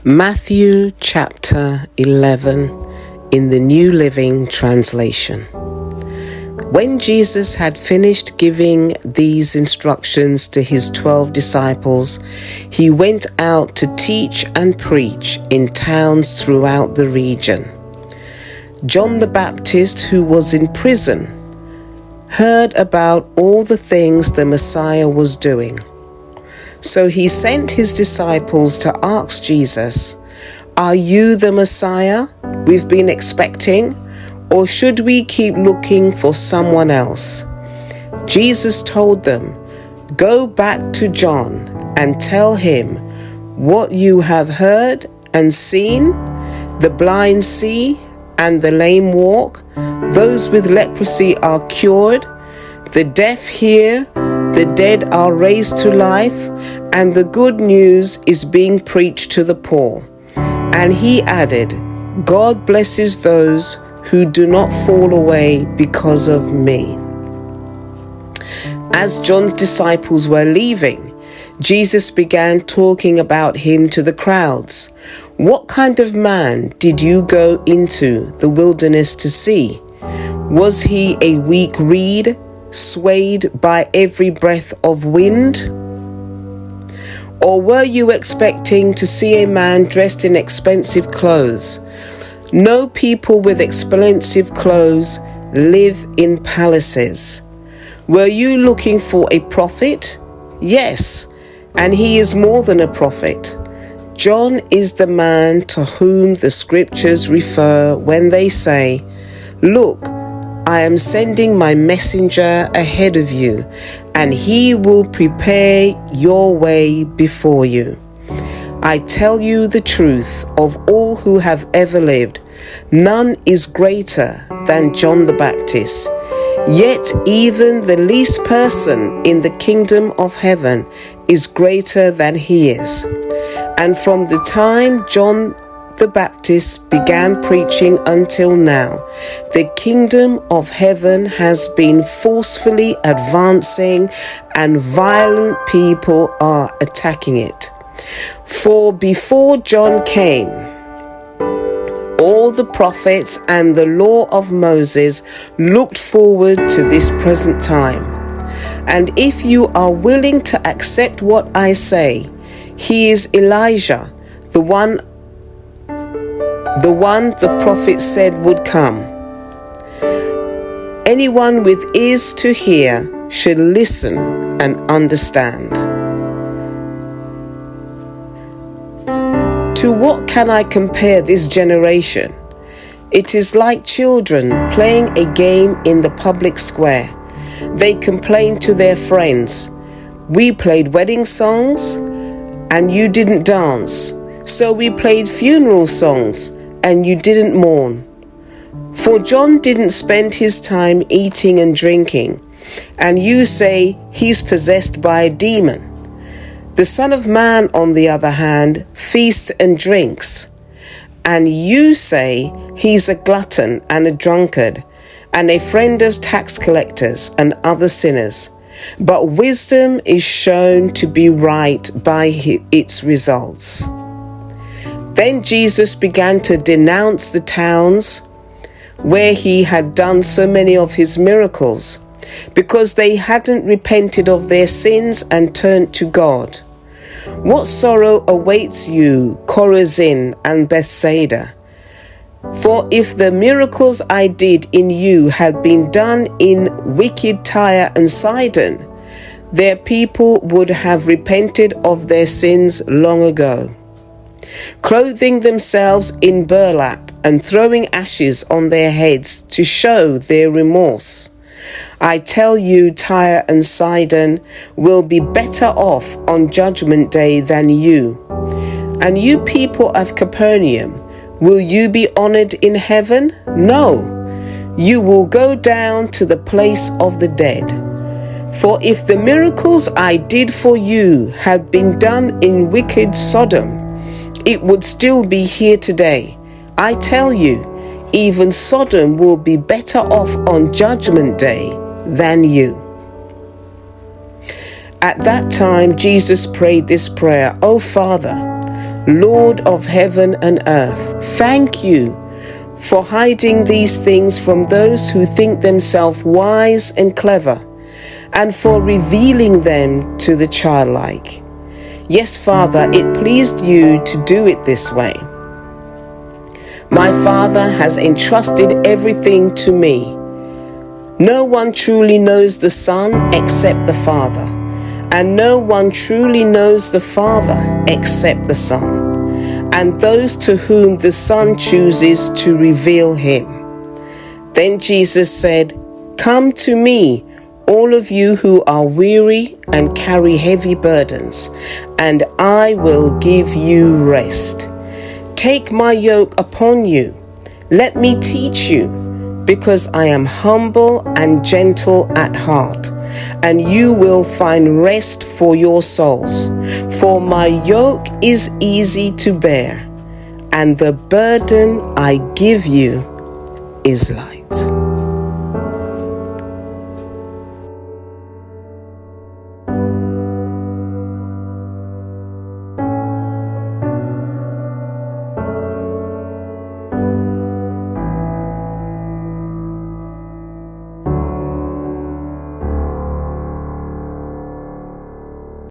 Matthew chapter 11 in the New Living Translation. When Jesus had finished giving these instructions to his 12 disciples, he went out to teach and preach in towns throughout the region. John the Baptist, who was in prison, heard about all the things the Messiah was doing. So he sent his disciples to ask Jesus, "Are you the Messiah we've been expecting, or should we keep looking for someone else?" Jesus told them, "Go back to John and tell him what you have heard and seen: the blind see and the lame walk, those with leprosy are cured, the deaf hear, the dead are raised to life, and the good news is being preached to the poor." And he added, "God blesses those who do not fall away because of me." As John's disciples were leaving, Jesus began talking about him to the crowds. "What kind of man did you go into the wilderness to see? Was he a weak reed, swayed by every breath of wind? Or were you expecting to see a man dressed in expensive clothes? No, people with expensive clothes live in palaces. Were you looking for a prophet? Yes, and he is more than a prophet. John is the man to whom the scriptures refer when they say, 'Look, I am sending my messenger ahead of you, and he will prepare your way before you.' I tell you the truth, of all who have ever lived, none is greater than John the Baptist. Yet even the least person in the kingdom of heaven is greater than he is. And from the time John the Baptist began preaching until now, the kingdom of heaven has been forcefully advancing, and violent people are attacking it. For before John came, all the prophets and the law of Moses looked forward to this present time. And if you are willing to accept what I say, he is Elijah, the one the prophet said would come. Anyone with ears to hear should listen and understand." To what can I compare this generation? It is like children playing a game in the public square. They complain to their friends, "We played wedding songs and you didn't dance. So we played funeral songs and you didn't mourn." For John didn't spend his time eating and drinking, and you say he's possessed by a demon. The Son of Man, on the other hand, feasts and drinks, and you say he's a glutton and a drunkard, and a friend of tax collectors and other sinners. But wisdom is shown to be right by its results. Then Jesus began to denounce the towns where he had done so many of his miracles, because they hadn't repented of their sins and turned to God. "What sorrow awaits you, Chorazin and Bethsaida? For if the miracles I did in you had been done in wicked Tyre and Sidon, their people would have repented of their sins long ago, clothing themselves in burlap and throwing ashes on their heads to show their remorse. I tell you, Tyre and Sidon will be better off on Judgment Day than you. And you people of Capernaum, will you be honored in heaven? No, you will go down to the place of the dead. For if the miracles I did for you had been done in wicked Sodom, it would still be here today. I tell you, even Sodom will be better off on Judgment Day than you." At that time, Jesus prayed this prayer, "O Father, Lord of heaven and earth, thank you for hiding these things from those who think themselves wise and clever, and for revealing them to the childlike. Yes, Father, it pleased you to do it this way. My Father has entrusted everything to me. No one truly knows the Son except the Father, and no one truly knows the Father except the Son, and those to whom the Son chooses to reveal him. Then Jesus said, "Come to me, all of you who are weary and carry heavy burdens, and I will give you rest. Take my yoke upon you. Let me teach you, because I am humble and gentle at heart, and you will find rest for your souls. For my yoke is easy to bear, and the burden I give you is light."